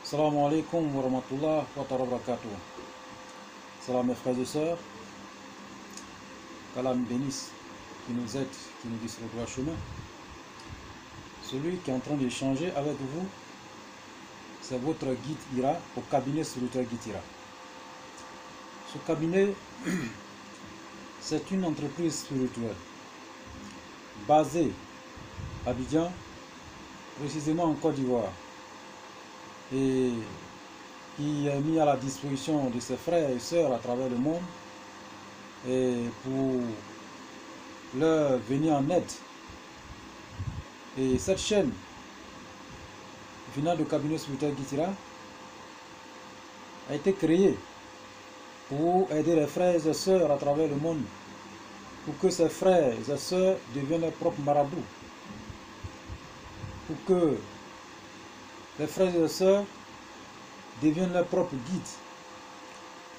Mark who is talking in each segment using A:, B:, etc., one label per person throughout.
A: Salam alaikum wa rahmatullah wa barakatuh. Salam mes frères et sœurs. Qu'Allah nous bénisse, qui nous aide, qui nous guide sur le droit chemin. Celui qui est en train d'échanger avec vous, c'est votre guide Ira au cabinet spirituel Guide Ira. Ce cabinet, c'est une entreprise spirituelle basée à Abidjan, précisément en Côte d'Ivoire, et qui est mis à la disposition de ses frères et sœurs à travers le monde et pour leur venir en aide. Et cette chaîne venant du cabinet spirituel Guide Ira a été créée pour aider les frères et sœurs à travers le monde, pour que ces frères et sœurs deviennent leurs propres marabouts, pour que les frères et sœurs deviennent leurs propres guides,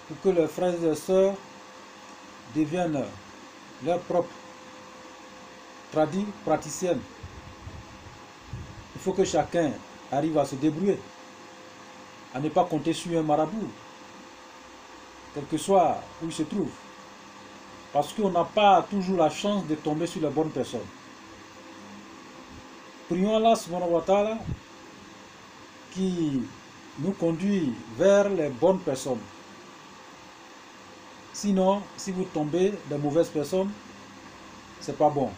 A: pour que les frères et sœurs deviennent leurs propres praticiennes. Il faut que chacun arrive à se débrouiller, à ne pas compter sur un marabout, quel que soit où il se trouve, parce qu'on n'a pas toujours la chance de tomber sur les bonnes personnes. Prions Allah subhanahu wa ta'ala qui nous conduit vers les bonnes personnes. Sinon, si vous tombez des mauvaises personnes, c'est pas bon.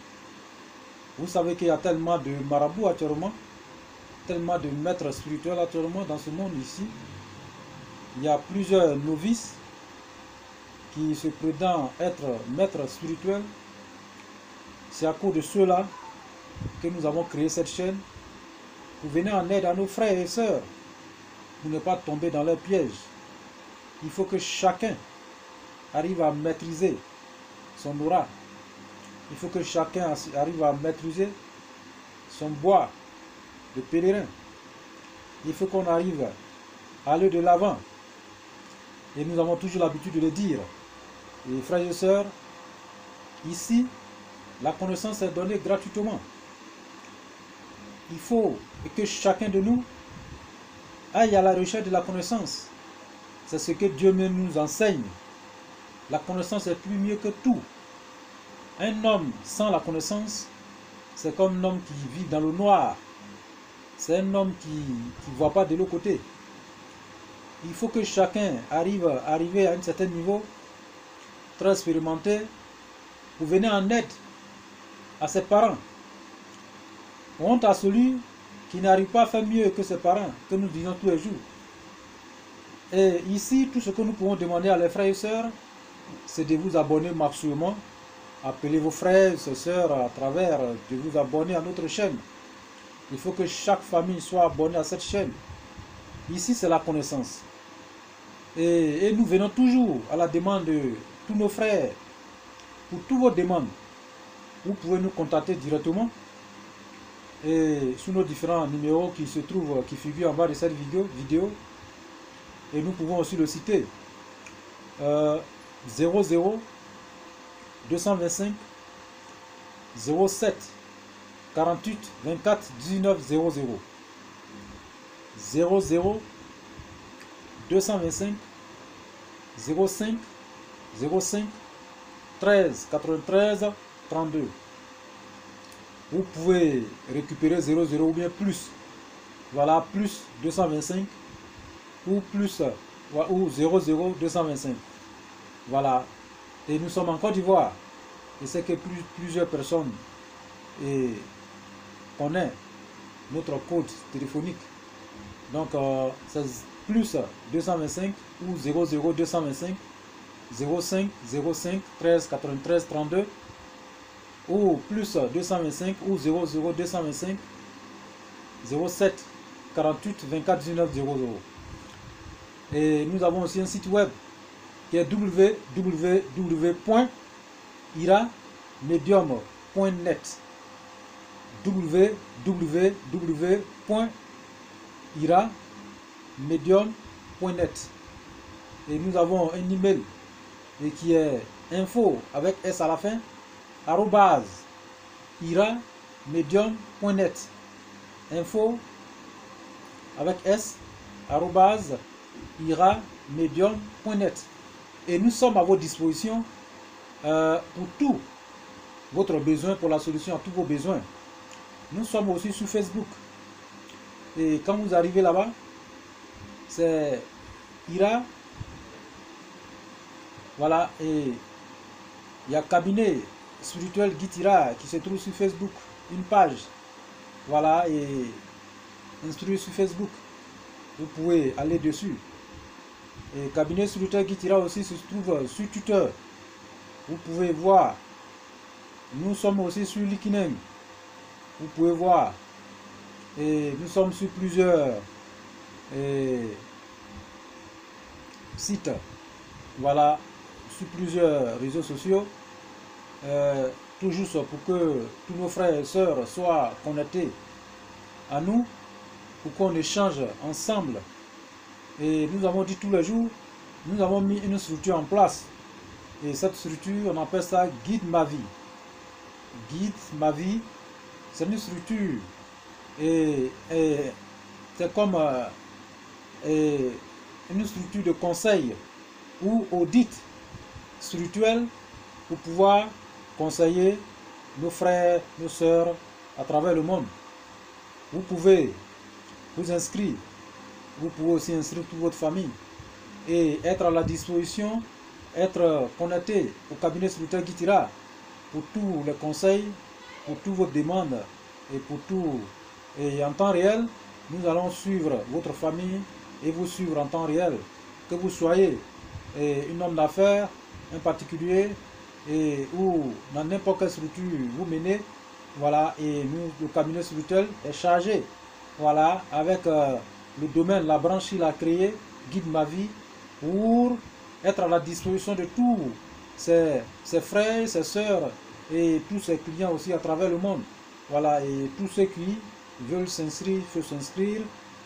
A: Vous savez qu'il y a tellement de marabouts actuellement, tellement de maîtres spirituels actuellement dans ce monde ici. Il y a plusieurs novices qui se prétendent être maîtres spirituels. C'est à cause de ceux-là que nous avons créé cette chaîne, pour venir en aide à nos frères et sœurs, pour ne pas tomber dans leurs pièges. Il faut que chacun arrive à maîtriser son aura. Il faut que chacun arrive à maîtriser son bois de pèlerin. Il faut qu'on arrive à aller de l'avant. Et nous avons toujours l'habitude de le dire. Et frères et sœurs, ici, la connaissance est donnée gratuitement. Il faut que chacun de nous aille à la recherche de la connaissance. C'est ce que Dieu même nous enseigne. La connaissance est plus mieux que tout. Un homme sans la connaissance, c'est comme un homme qui vit dans le noir. C'est un homme qui ne voit pas de l'autre côté. Il faut que chacun arrive à un certain niveau, très expérimenté, pour venir en aide à ses parents. Honte à celui qui n'arrive pas à faire mieux que ses parents, que nous disons tous les jours. Et ici, tout ce que nous pouvons demander à les frères et sœurs, c'est de vous abonner maximum. Appelez vos frères et sœurs à travers, de vous abonner à notre chaîne. Il faut que chaque famille soit abonnée à cette chaîne. Ici, c'est la connaissance. Et nous venons toujours à la demande de tous nos frères. Pour toutes vos demandes, vous pouvez nous contacter directement. Et sous nos différents numéros qui se trouvent, qui figurent en bas de cette vidéo. Et nous pouvons aussi le citer. 00 225 07 48 24 19 00 00 225 05 05 13 93 32. Vous pouvez récupérer 00 ou bien plus. Voilà, plus 225 ou plus ou 00 225. Voilà. Et nous sommes en Côte d'Ivoire. Et c'est que plusieurs personnes connaissent notre code téléphonique. Donc, c'est plus 225 ou 00 225 05 05 13 93 32 ou plus 225 ou 00 225 07 48 24 19 00. Et nous avons aussi un site web qui est www.iramedium.net www.iramedium.net. Et nous avons un email et qui est info avec S à la fin @iramedium.net. Info avec S @iramedium.net. Et nous sommes à votre disposition pour tout votre besoin, pour la solution à tous vos besoins. Nous sommes aussi sur Facebook. Et quand vous arrivez là-bas, c'est Ira. Voilà, et il y a cabinet spirituel Guide Ira qui se trouve sur Facebook, une page. Voilà, et instruit sur Facebook. Vous pouvez aller dessus. Et cabinet spirituel Guide Ira aussi se trouve sur Twitter. Vous pouvez voir. Nous sommes aussi sur LinkedIn. Vous pouvez voir. Et nous sommes sur plusieurs sites. Voilà, sur plusieurs réseaux sociaux. Toujours pour que tous nos frères et sœurs soient connectés à nous, pour qu'on échange ensemble. Et nous avons dit tous les jours, nous avons mis une structure en place. Et cette structure, on appelle ça Guide ma vie. Guide ma vie, c'est une structure. Et c'est comme une structure de conseil ou audit spirituel pour pouvoir conseiller nos frères, nos sœurs à travers le monde. Vous pouvez vous inscrire, vous pouvez aussi inscrire toute votre famille et être à la disposition, être connecté au cabinet spirituel Guide Ira pour tous les conseils, pour toutes vos demandes et pour tout. Et en temps réel, nous allons suivre votre famille et vous suivre en temps réel. Que vous soyez un homme d'affaires, un particulier, ou dans n'importe quelle structure vous menez, voilà, et nous, le cabinet spirituel est chargé, voilà, avec le domaine, la branche qu'il a créé, Guide ma vie, pour être à la disposition de tous ses frères, ses sœurs et tous ses clients aussi à travers le monde. Voilà, et tous ceux qui veulent s'inscrire, il faut s'inscrire,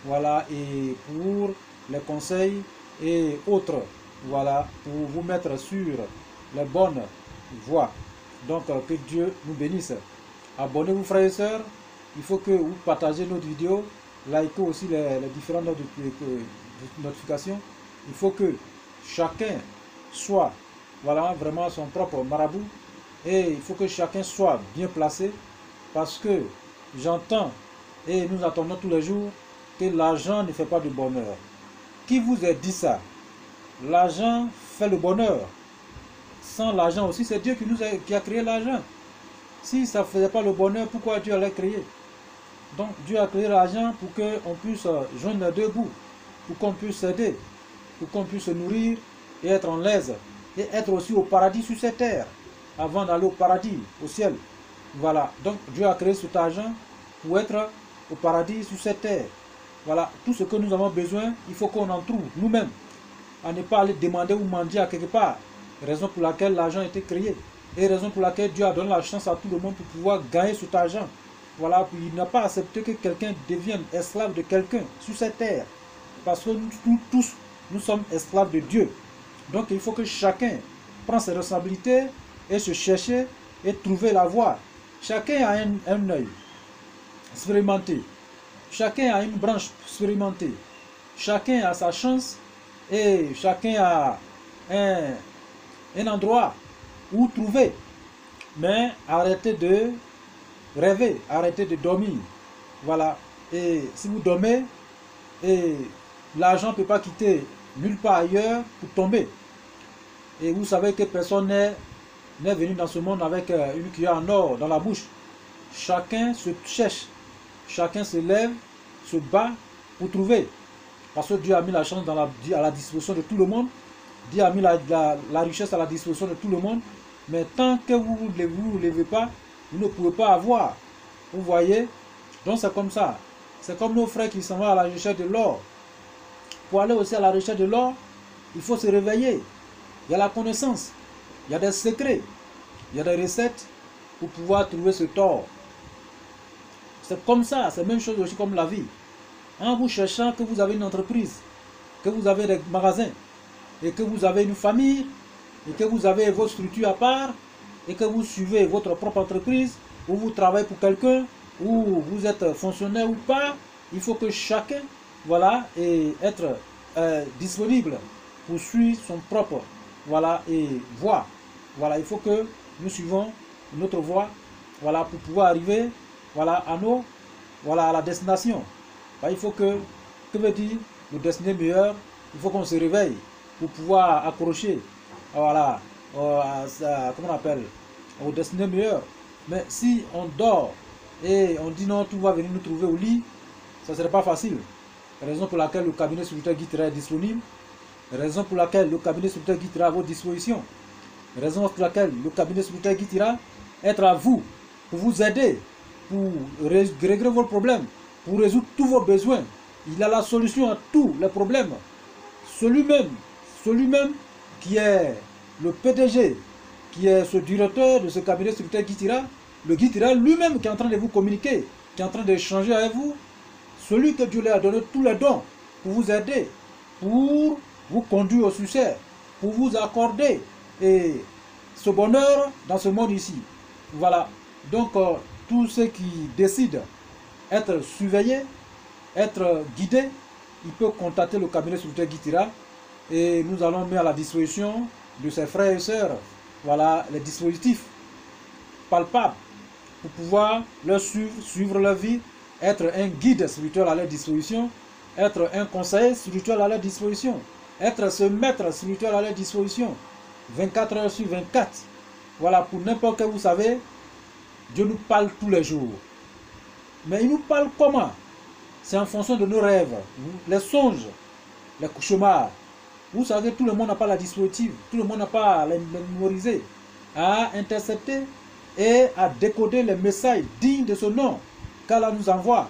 A: voilà, et pour les conseils et autres, voilà, pour vous mettre sur les bonnes voies. Donc, que Dieu nous bénisse. Abonnez-vous, frères et sœurs. Il faut que vous partagez notre vidéo, likez aussi les différentes notifications. Il faut que chacun soit, voilà, vraiment son propre marabout. Et il faut que chacun soit bien placé, parce que j'entends et nous attendons tous les jours que l'argent ne fait pas de bonheur. Qui vous a dit ça? L'argent fait le bonheur. Sans l'argent aussi, c'est Dieu qui a créé l'argent. Si ça ne faisait pas le bonheur, pourquoi Dieu allait créer? Donc Dieu a créé l'argent pour qu'on puisse joindre les deux bouts, pour qu'on puisse s'aider, pour qu'on puisse se nourrir et être en l'aise, et être aussi au paradis sur cette terre, avant d'aller au paradis, au ciel. Voilà, donc Dieu a créé cet argent pour être au paradis sur cette terre. Voilà, tout ce que nous avons besoin, il faut qu'on en trouve nous-mêmes, à ne pas aller demander ou mendier à quelque part. Raison pour laquelle l'argent a été créé, et raison pour laquelle Dieu a donné la chance à tout le monde pour pouvoir gagner cet argent. Voilà, il n'a pas accepté que quelqu'un devienne esclave de quelqu'un sur cette terre, parce que nous tous, nous sommes esclaves de Dieu. Donc il faut que chacun prenne ses responsabilités et se chercher et trouver la voie. Chacun a un œil expérimenté. Chacun a une branche expérimentée. Chacun a sa chance et chacun a un endroit où trouver. Mais arrêtez de rêver, arrêtez de dormir. Voilà. Et si vous dormez, l'argent ne peut pas quitter nulle part ailleurs pour tomber. Et vous savez que personne n'est venu dans ce monde avec une cuillère en or dans la bouche. Chacun se cherche, chacun se lève, se bat pour trouver. Parce que Dieu a mis la chance à la disposition de tout le monde. Dieu a mis la richesse à la disposition de tout le monde. Mais tant que vous ne vous levez pas, vous ne pouvez pas avoir. Vous voyez? Donc c'est comme ça. C'est comme nos frères qui s'en vont à la recherche de l'or. Pour aller aussi à la recherche de l'or, il faut se réveiller. Il y a la connaissance. Il y a des secrets. Il y a des recettes pour pouvoir trouver ce or. C'est comme ça. C'est la même chose aussi comme la vie. En vous cherchant que vous avez une entreprise, que vous avez des magasins, et que vous avez une famille, et que vous avez votre structure à part, et que vous suivez votre propre entreprise, ou vous travaillez pour quelqu'un, ou vous êtes fonctionnaire ou pas, il faut que chacun voilà, et être disponible pour suivre son propre, voilà, et voie. Voilà, il faut que nous suivons notre voie, voilà, pour pouvoir arriver, voilà, voilà, à la destination. Il faut que veut dire le destiné meilleur? Il faut qu'on se réveille pour pouvoir accrocher, voilà, comment on appelle, au destiné meilleur. Mais si on dort et on dit non, tout va venir nous trouver au lit, ça ne serait pas facile. Raison pour laquelle le cabinet spirituel Guide est disponible. Raison pour laquelle le cabinet spirituel Guide à votre disposition. Raison pour laquelle le cabinet spirituel Guide être à vous, pour vous aider, pour régler vos problèmes, pour résoudre tous vos besoins. Il a la solution à tous les problèmes. Celui-même qui est le PDG, qui est ce directeur de ce cabinet spirituel Guide, le Guide lui-même qui est en train de vous communiquer, qui est en train d'échanger avec vous, celui que Dieu lui a donné tous les dons pour vous aider, pour vous conduire au succès, pour vous accorder et ce bonheur dans ce monde ici. Voilà. Donc, tous ceux qui décident d'être surveillés, être guidés, ils peuvent contacter le cabinet spirituel Guitira et nous allons mettre à la disposition de ses frères et sœurs, voilà, les dispositifs palpables pour pouvoir leur suivre leur vie, être un guide spirituel à leur disposition, être un conseiller spirituel à leur disposition, être ce maître spirituel à leur disposition, 24 heures sur 24. Voilà, pour n'importe quel, vous savez, Dieu nous parle tous les jours. Mais il nous parle comment? C'est en fonction de nos rêves, les songes, les cauchemars. Vous savez, tout le monde n'a pas la dispositive, tout le monde n'a pas à les mémoriser, à intercepter et à décoder les messages dignes de ce nom qu'Allah nous envoie.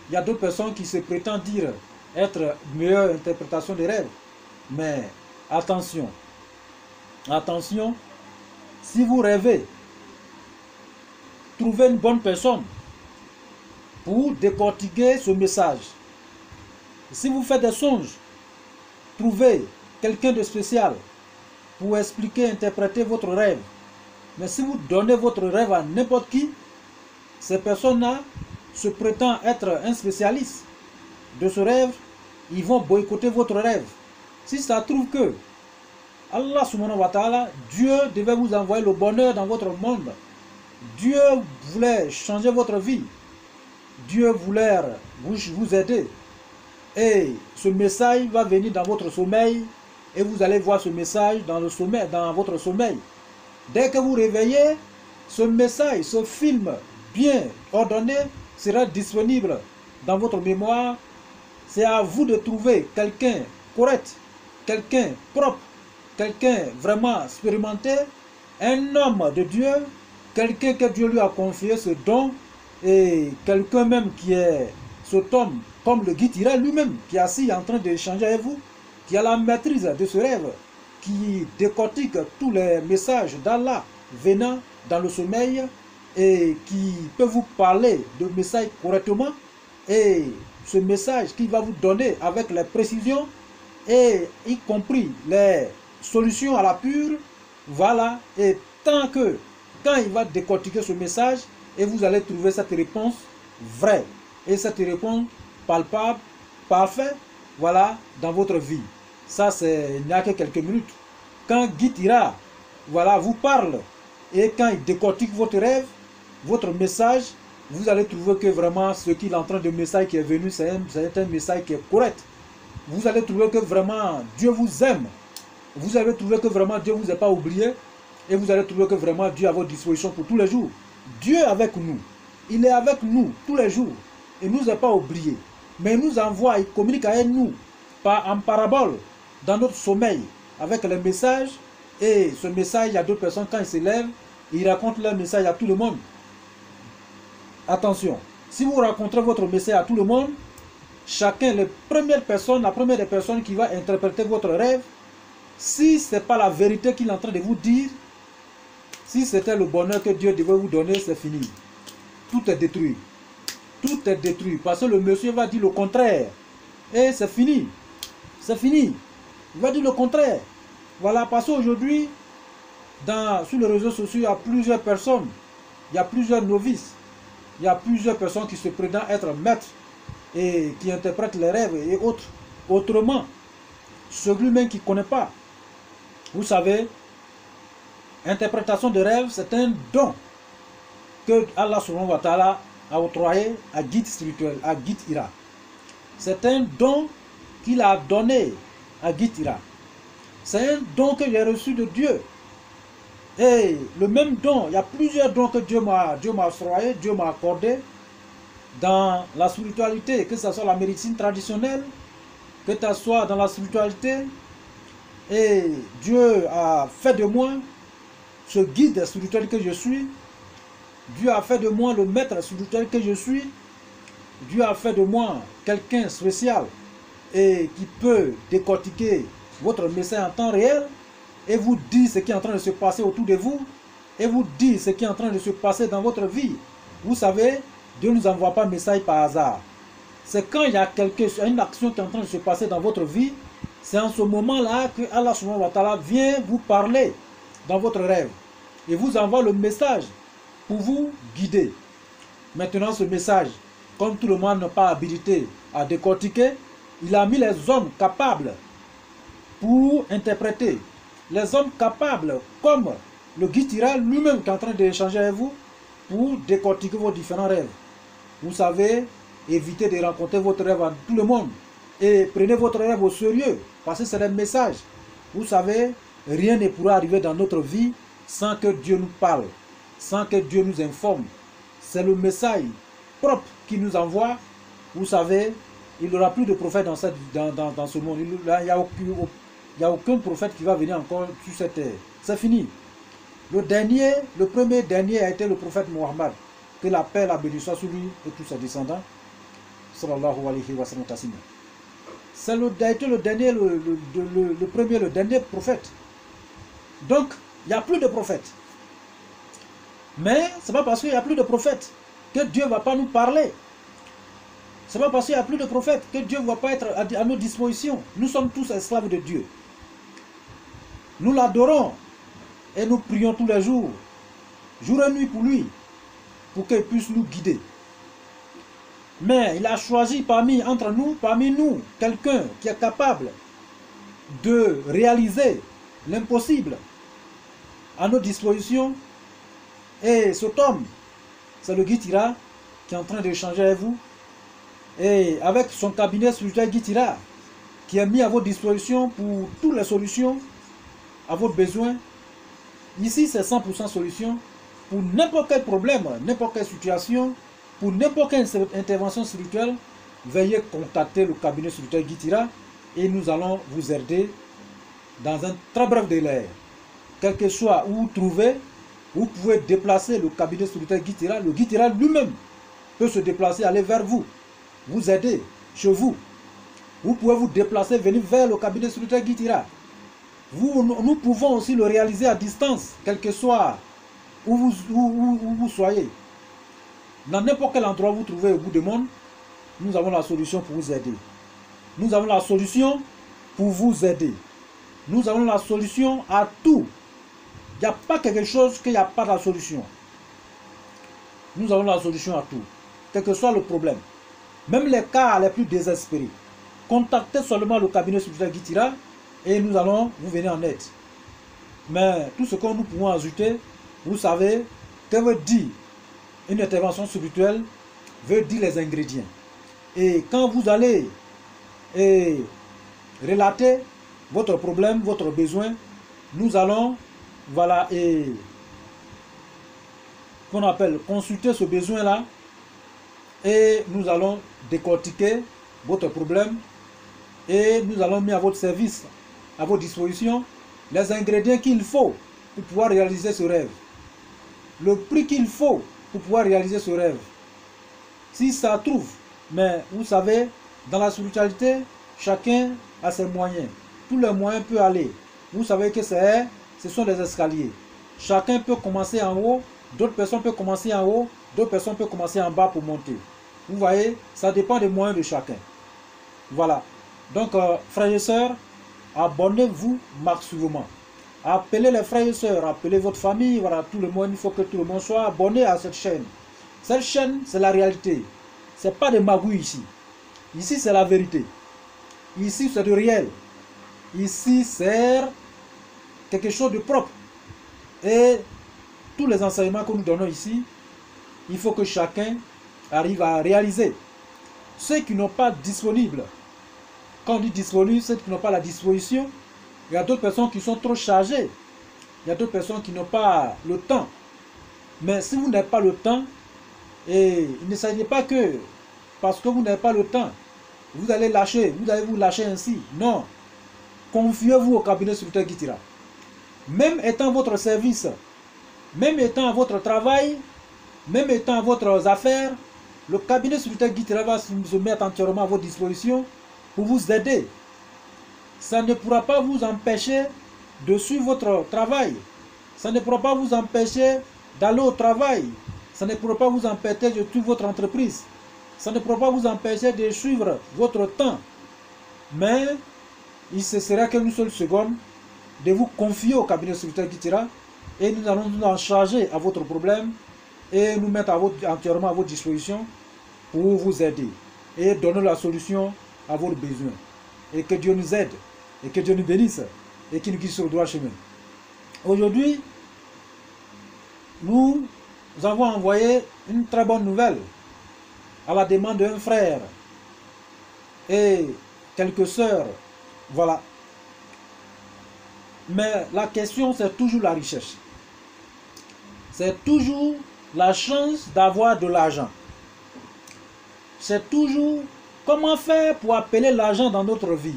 A: Il y a d'autres personnes qui se prétendent dire être meilleure interprétation des rêves. Mais attention, attention, si vous rêvez, trouvez une bonne personne pour décortiquer ce message. Si vous faites des songes, trouvez quelqu'un de spécial pour expliquer, interpréter votre rêve. Mais si vous donnez votre rêve à n'importe qui, ces personnes-là se prétendent être un spécialiste de ce rêve, ils vont boycotter votre rêve. Si ça trouve que Allah subhanahu wa ta'ala, Dieu devait vous envoyer le bonheur dans votre monde, Dieu voulait changer votre vie, Dieu voulait vous aider, et ce message va venir dans votre sommeil, et vous allez voir ce message dans le sommeil, dans votre sommeil. Dès que vous réveillez, ce message, ce film bien ordonné sera disponible dans votre mémoire. C'est à vous de trouver quelqu'un correct, quelqu'un propre, quelqu'un vraiment expérimenté, un homme de Dieu, quelqu'un que Dieu lui a confié ce don, et quelqu'un même qui est cet homme, comme le guide lui-même, qui est assis en train d'échanger avec vous, qui a la maîtrise de ce rêve, qui décortique tous les messages d'Allah venant dans le sommeil et qui peut vous parler de messages correctement, et ce message qu'il va vous donner avec les précisions et y compris les solutions à la pure, voilà, et quand il va décortiquer ce message, et vous allez trouver cette réponse vraie et cette réponse palpable, parfaite, voilà, dans votre vie. Ça, il n'y a que quelques minutes. Quand Guide Ira, voilà, vous parle, et quand il décortique votre rêve, votre message, vous allez trouver que vraiment ce qu'il est en train de message qui est venu, c'est un message qui est correct. Vous allez trouver que vraiment Dieu vous aime. Vous allez trouver que vraiment Dieu ne vous a pas oublié. Et vous allez trouver que vraiment Dieu est à votre disposition pour tous les jours. Dieu est avec nous. Il est avec nous tous les jours. Il ne nous a pas oubliés. Mais il nous envoie, il communique avec nous en parabole dans notre sommeil avec les messages. Et ce message, il y a d'autres personnes, quand ils se lèvent, ils racontent leur message à tout le monde. Attention, si vous racontez votre message à tout le monde, chacun, la première des personnes qui va interpréter votre rêve, si ce n'est pas la vérité qu'il est en train de vous dire, si c'était le bonheur que Dieu devait vous donner, c'est fini. Tout est détruit. Tout est détruit. Parce que le monsieur va dire le contraire. Et c'est fini. C'est fini. Il va dire le contraire. Voilà, parce qu'aujourd'hui, sur les réseaux sociaux, il y a plusieurs personnes. Il y a plusieurs novices. Il y a plusieurs personnes qui se prétendent être maîtres. et qui interprète les rêves et autres autrement. Celui-même qui ne connaît pas. Vous savez, interprétation de rêve, c'est un don que Allah subhanahu wa ta'ala a octroyé à guide spirituel, à guide Ira. C'est un don qu'il a donné à guide Ira. C'est un don que j'ai reçu de Dieu. Et le même don, il y a plusieurs dons que Dieu m'a octroyé, Dieu m'a accordé dans la spiritualité, que ce soit la médecine traditionnelle, que ce soit dans la spiritualité. Et Dieu a fait de moi ce guide spirituel que je suis. Dieu a fait de moi le maître spirituel que je suis. Dieu a fait de moi quelqu'un spécial et qui peut décortiquer votre message en temps réel et vous dire ce qui est en train de se passer autour de vous et vous dire ce qui est en train de se passer dans votre vie. Vous savez, Dieu ne nous envoie pas un message par hasard. C'est quand il y a une action qui est en train de se passer dans votre vie, c'est en ce moment-là que Allah subhanahu wa ta'ala vient vous parler dans votre rêve et vous envoie le message pour vous guider. Maintenant, ce message, comme tout le monde n'a pas habilité à décortiquer, il a mis les hommes capables pour interpréter. Les hommes capables, comme le guide Ira lui-même qui est en train d'échanger avec vous pour décortiquer vos différents rêves. Vous savez, évitez de rencontrer votre rêve à tout le monde et prenez votre rêve au sérieux parce que c'est un message. Vous savez, rien ne pourra arriver dans notre vie sans que Dieu nous parle, sans que Dieu nous informe. C'est le message propre qu'il nous envoie. Vous savez, il n'y aura plus de prophète dans ce monde. Il n'y a aucun prophète qui va venir encore sur cette terre. C'est fini. Le premier dernier a été le prophète Mohammed. Que la paix, la bénédiction sur lui et tous ses descendants. Sallallahu alayhi wa sallam. C'est le dernier, le premier, le dernier prophète. Donc, il n'y a plus de prophètes. Mais ce n'est pas parce qu'il n'y a plus de prophètes que Dieu ne va pas nous parler. Ce n'est pas parce qu'il n'y a plus de prophètes que Dieu ne va pas être à nos dispositions. Nous sommes tous esclaves de Dieu. Nous l'adorons et nous prions tous les jours, jour et nuit pour lui, pour qu'il puisse nous guider. Mais il a choisi parmi nous, quelqu'un qui est capable de réaliser l'impossible à nos dispositions. Et cet homme, c'est le guide Ira qui est en train d'échanger avec vous. Et avec son cabinet spirituel guide Ira, qui est mis à votre disposition pour toutes les solutions à votre besoin. Ici, c'est 100% solution pour n'importe quel problème, n'importe quelle situation, pour n'importe quelle intervention spirituelle. Veuillez contacter le cabinet spirituel guide Ira et nous allons vous aider dans un très bref délai. Quel que soit où vous trouvez, vous pouvez déplacer le cabinet spirituel guide Ira. Le guide Ira lui-même peut se déplacer, aller vers vous, vous aider chez vous. Vous pouvez vous déplacer, venir vers le cabinet spirituel guide Ira. Nous pouvons aussi le réaliser à distance, quel que soit où vous soyez. Dans n'importe quel endroit où vous trouvez au bout du monde, nous avons la solution pour vous aider. Nous avons la solution pour vous aider. Nous avons la solution à tout. Il n'y a pas quelque chose qu'il n'y a pas de solution. Nous avons la solution à tout, quel que soit le problème. Même les cas les plus désespérés. Contactez seulement le cabinet spirituel guide Ira et nous allons vous venir en aide. Mais tout ce que nous pouvons ajouter, vous savez, que veut dire une intervention spirituelle, veut dire les ingrédients. Et quand vous allez relater votre problème, votre besoin, nous allons, voilà, qu'on appelle consulter ce besoin-là et nous allons décortiquer votre problème et nous allons mettre à votre service, à votre disposition, les ingrédients qu'il faut pour pouvoir réaliser ce rêve. Le prix qu'il faut pour pouvoir réaliser ce rêve. Si ça trouve, mais vous savez, dans la spiritualité, chacun a ses moyens. Tous les moyens peuvent aller. Vous savez que ce sont des escaliers. Chacun peut commencer en haut, d'autres personnes peuvent commencer en haut, d'autres personnes peuvent commencer en bas pour monter. Vous voyez, ça dépend des moyens de chacun. Voilà. Donc, frères et sœurs, abonnez-vous massivement. Appelez les frères et sœurs, appelez votre famille, voilà, tout le monde, il faut que tout le monde soit abonné à cette chaîne. Cette chaîne, c'est la réalité. Ce n'est pas des magouilles ici. Ici, c'est la vérité. Ici, c'est du réel. Ici, c'est quelque chose de propre. Et tous les enseignements que nous donnons ici, il faut que chacun arrive à réaliser. Ceux qui n'ont pas disponible, quand on dit disponible, ceux qui n'ont pas la disposition, il y a d'autres personnes qui sont trop chargées. Il y a d'autres personnes qui n'ont pas le temps. Mais si vous n'avez pas le temps, et il ne s'agit pas que parce que vous n'avez pas le temps, vous allez vous lâcher ainsi. Non. Confiez-vous au cabinet Spirituel Guitira. Même étant votre service, même étant à votre travail, même étant à votre affaire, le cabinet Spirituel Guitira va se mettre entièrement à votre disposition pour vous aider. Ça ne pourra pas vous empêcher de suivre votre travail. Ça ne pourra pas vous empêcher d'aller au travail. Ça ne pourra pas vous empêcher de suivre votre entreprise. Ça ne pourra pas vous empêcher de suivre votre temps. Mais il se sera qu'une seule seconde de vous confier au cabinet Spirituel Guitira et nous allons nous en charger à votre problème et nous mettre entièrement à votre disposition pour vous aider et donner la solution à vos besoins. Et que Dieu nous aide et que Dieu nous bénisse et qu'il nous guide sur le droit chemin. Aujourd'hui, nous avons envoyé une très bonne nouvelle à la demande d'un frère et quelques sœurs. Voilà. Mais la question, c'est toujours la richesse. C'est toujours la chance d'avoir de l'argent. C'est toujours comment faire pour appeler l'argent dans notre vie.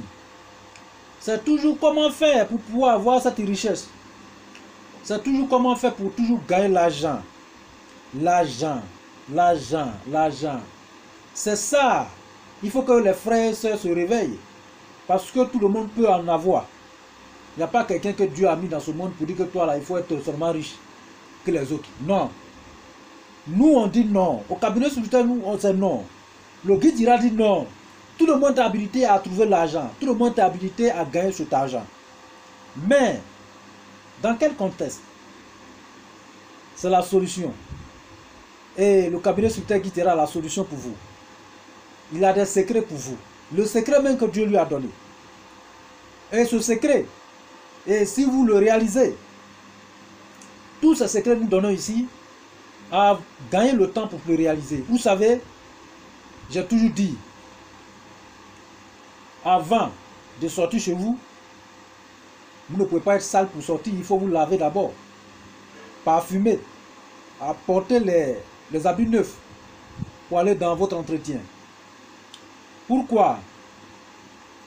A: C'est toujours comment faire pour pouvoir avoir cette richesse. C'est toujours comment faire pour toujours gagner l'argent. L'argent, l'argent, l'argent. C'est ça. Il faut que les frères et sœurs se réveillent. Parce que tout le monde peut en avoir. Il n'y a pas quelqu'un que Dieu a mis dans ce monde pour dire que toi là, il faut être seulement riche que les autres. Non. Nous on dit non. Au cabinet spirituel, nous on dit non. Le guide ira dit non. Tout le monde est habilité à trouver l'argent. Tout le monde est habilité à gagner cet argent. Mais, dans quel contexte? C'est la solution. Et le cabinet spirituel guidera la solution pour vous. Il a des secrets pour vous. Le secret même que Dieu lui a donné. Et ce secret, et si vous le réalisez, tous ces secrets que nous donnons ici, à gagner le temps pour le réaliser. Vous savez, j'ai toujours dit, avant de sortir chez vous, vous ne pouvez pas être sale pour sortir, il faut vous laver d'abord, parfumer, apporter les habits neufs pour aller dans votre entretien. Pourquoi?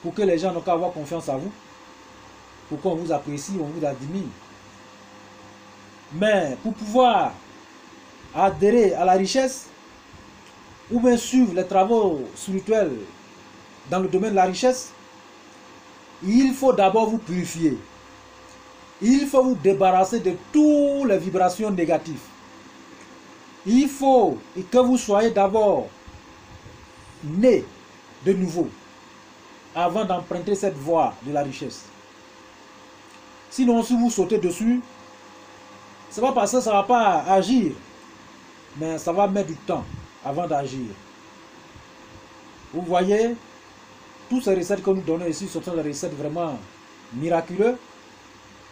A: Pour que les gens n'ont qu'à avoir confiance en vous, pour qu'on vous apprécie, on vous admire. Mais pour pouvoir adhérer à la richesse, ou bien suivre les travaux spirituels dans le domaine de la richesse, il faut d'abord vous purifier. Il faut vous débarrasser de toutes les vibrations négatives. Il faut que vous soyez d'abord né de nouveau avant d'emprunter cette voie de la richesse. Sinon, si vous sautez dessus, c'est pas parce que ça ne va pas agir, mais ça va mettre du temps avant d'agir. Vous voyez, toutes ces recettes que nous donnons ici, ce sont des recettes vraiment miraculeuses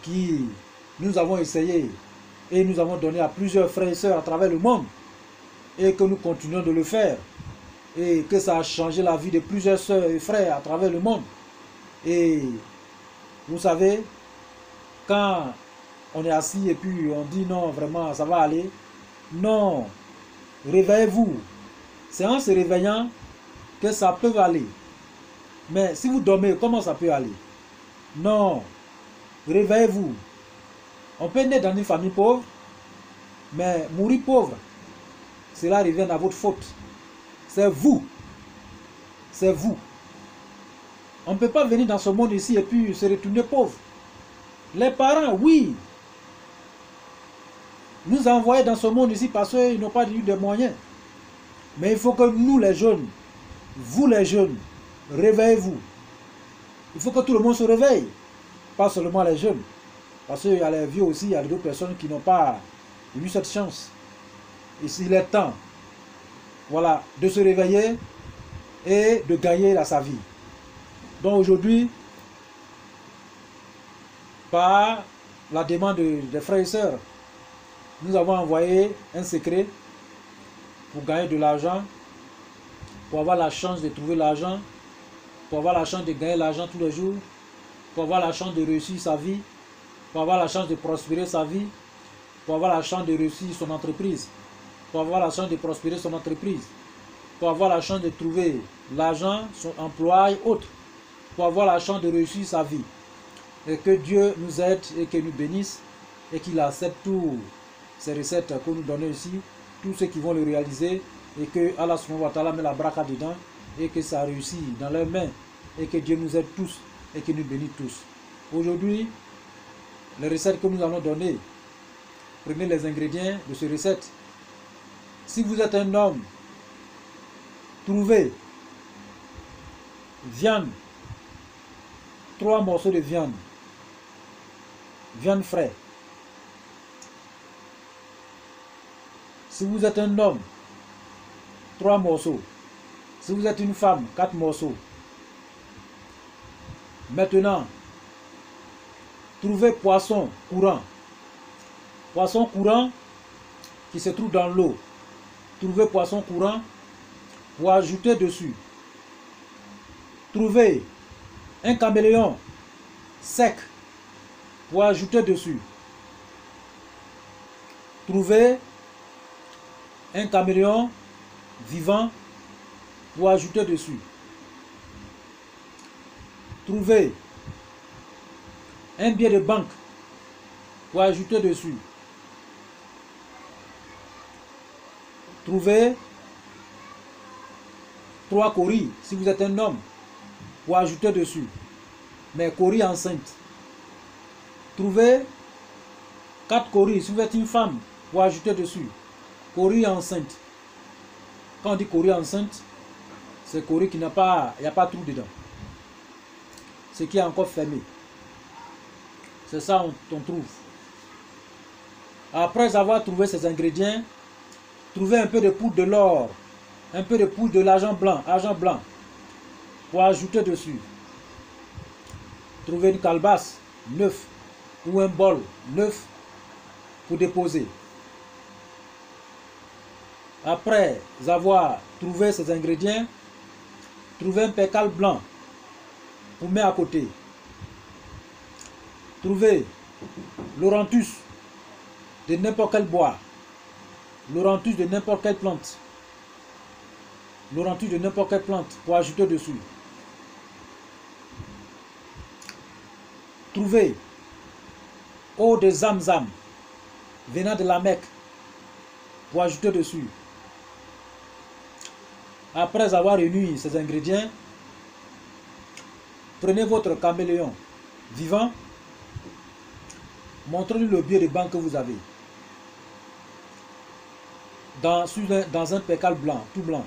A: qui nous avons essayé et nous avons donné à plusieurs frères et sœurs à travers le monde et que nous continuons de le faire et que ça a changé la vie de plusieurs sœurs et frères à travers le monde. Et vous savez, quand on est assis et puis on dit non, vraiment ça va aller, non, réveillez-vous. C'est en se réveillant que ça peut aller. Mais si vous dormez, comment ça peut aller? Non, réveillez-vous. On peut naître dans une famille pauvre, mais mourir pauvre, cela revient à votre faute. C'est vous. C'est vous. On ne peut pas venir dans ce monde ici et puis se retourner pauvre. Les parents, oui, nous envoient dans ce monde ici parce qu'ils n'ont pas eu de moyens. Mais il faut que nous les jeunes, vous les jeunes, réveillez-vous. Il faut que tout le monde se réveille. Pas seulement les jeunes. Parce qu'il y a les vieux aussi, il y a d'autres personnes qui n'ont pas eu cette chance. Et il est temps, voilà, de se réveiller et de gagner sa vie. Donc aujourd'hui, par la demande des frères et sœurs, nous avons envoyé un secret pour gagner de l'argent, pour avoir la chance de trouver l'argent, pour avoir la chance de gagner l'argent tous les jours, pour avoir la chance de réussir sa vie, pour avoir la chance de prospérer sa vie, pour avoir la chance de réussir son entreprise, pour avoir la chance de prospérer son entreprise, pour avoir la chance de trouver l'argent, son emploi et autres, pour avoir la chance de réussir sa vie. Et que Dieu nous aide et qu'il nous bénisse et qu'il accepte toutes ces recettes que nous donnons ici, tous ceux qui vont le réaliser, et que Allah subhanahu wa ta'ala met la bracha dedans et que ça réussit dans leurs mains et que Dieu nous aide tous et qu'il nous bénisse tous. Aujourd'hui, les recettes que nous allons donner, prenez les ingrédients de ces recettes. Si vous êtes un homme, trouvez viande, 3 morceaux de viande, viande fraîche. Si vous êtes un homme, 3 morceaux. Si vous êtes une femme, 4 morceaux. Maintenant, trouvez poisson courant. Poisson courant qui se trouve dans l'eau. Trouvez poisson courant pour ajouter dessus. Trouvez un caméléon sec pour ajouter dessus. Trouvez un caméléon vivant pour ajouter dessus. Trouvez un billet de banque pour ajouter dessus. Trouvez 3 coris si vous êtes un homme pour ajouter dessus, mais coris enceinte. Trouvez 4 coris si vous êtes une femme pour ajouter dessus, coris enceinte. Quand on dit coris enceinte, c'est coris qui n'a pas, il n'y a pas de trou dedans, ce qui est encore fermé. C'est ça on trouve. Après avoir trouvé ces ingrédients, trouvez un peu de poudre de l'or, un peu de poudre de l'argent blanc, pour ajouter dessus. Trouvez une calebasse neuf ou un bol neuf pour déposer. Après avoir trouvé ces ingrédients, trouvez un percal blanc pour mettre à côté. Trouvez l'orantus de n'importe quel bois, l'orantus de n'importe quelle plante, l'orantus de n'importe quelle plante pour ajouter dessus. Trouvez eau de Zamzam venant de la Mecque pour ajouter dessus. Après avoir réuni ces ingrédients, prenez votre caméléon vivant, montrez-lui le billet de banque que vous avez dans un percal blanc, tout blanc.